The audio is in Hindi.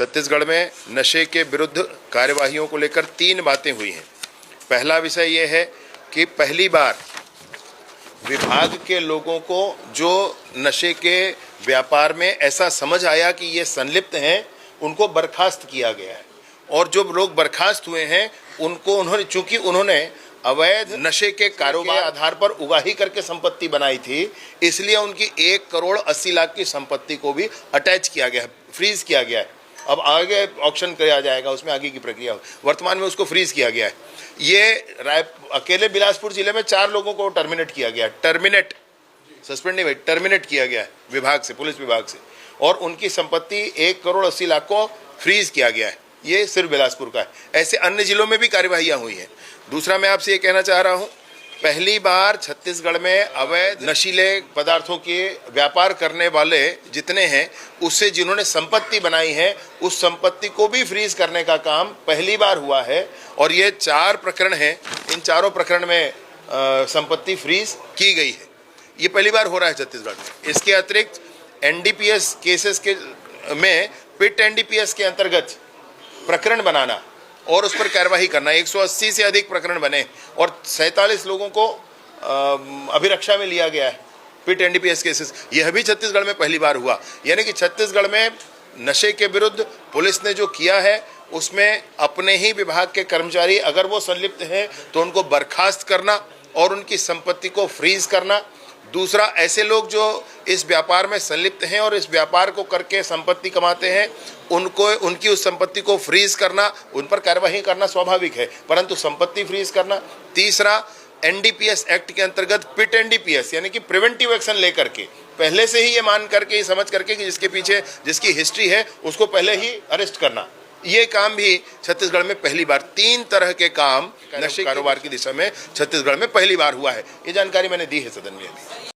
छत्तीसगढ़ में नशे के विरुद्ध कार्यवाहियों को लेकर 3 बातें हुई हैं। पहला विषय ये है कि पहली बार विभाग के लोगों को जो नशे के व्यापार में ऐसा समझ आया कि ये संलिप्त हैं, उनको बर्खास्त किया गया है। और जो लोग बर्खास्त हुए हैं उनको चूंकि उन्होंने अवैध नशे के कारोबार के आधार पर उगाही करके संपत्ति बनाई थी, इसलिए उनकी 1,80,00,000 की संपत्ति को भी अटैच किया गया है, फ्रीज किया गया है। अब आगे ऑक्शन किया जाएगा, उसमें आगे की प्रक्रिया। वर्तमान में उसको फ्रीज किया गया है। ये अकेले बिलासपुर जिले में 4 लोगों को टर्मिनेट किया गया, टर्मिनेट, सस्पेंड नहीं भाई, टर्मिनेट किया गया है विभाग से, पुलिस विभाग से, और उनकी संपत्ति 1,80,00,000 को फ्रीज किया गया है। ये सिर्फ बिलासपुर का है। ऐसे अन्य जिलों में भी कार्यवाहियां हुई हैं। दूसरा, मैं आपसे ये कहना चाह रहा हूं, पहली बार छत्तीसगढ़ में अवैध नशीले पदार्थों के व्यापार करने वाले जितने हैं, उससे जिन्होंने संपत्ति बनाई है, उस संपत्ति को भी फ्रीज करने का काम पहली बार हुआ है। और ये 4 प्रकरण हैं, इन चारों प्रकरण में संपत्ति फ्रीज की गई है। ये पहली बार हो रहा है छत्तीसगढ़ में। इसके अतिरिक्त एनडीपीएस केसेस के में पिट एनडीपीएस के अंतर्गत प्रकरण बनाना और उस पर कार्रवाई करना, 180 से अधिक प्रकरण बने और 47 लोगों को अभिरक्षा में लिया गया है पिट एनडीपीएस केसेस। यह भी छत्तीसगढ़ में पहली बार हुआ। यानी कि छत्तीसगढ़ में नशे के विरुद्ध पुलिस ने जो किया है, उसमें अपने ही विभाग के कर्मचारी अगर वो संलिप्त हैं तो उनको बर्खास्त करना और उनकी संपत्ति को फ्रीज करना। दूसरा, ऐसे लोग जो इस व्यापार में संलिप्त हैं और इस व्यापार को करके संपत्ति कमाते हैं, उनकी उस संपत्ति को फ्रीज करना, उन पर कार्रवाई करना स्वाभाविक है, परंतु संपत्ति फ्रीज करना। तीसरा, एनडीपीएस एक्ट के अंतर्गत पिट एनडीपीएस यानी कि प्रिवेंटिव एक्शन लेकर के, पहले से ही ये मान करके, समझ करके कि जिसके पीछे जिसकी हिस्ट्री है उसको पहले ही अरेस्ट करना। ये काम भी छत्तीसगढ़ में पहली बार, 3 तरह के काम नशे कारोबार की दिशा में छत्तीसगढ़ में पहली बार हुआ है। ये जानकारी मैंने दी है सदन में अभी।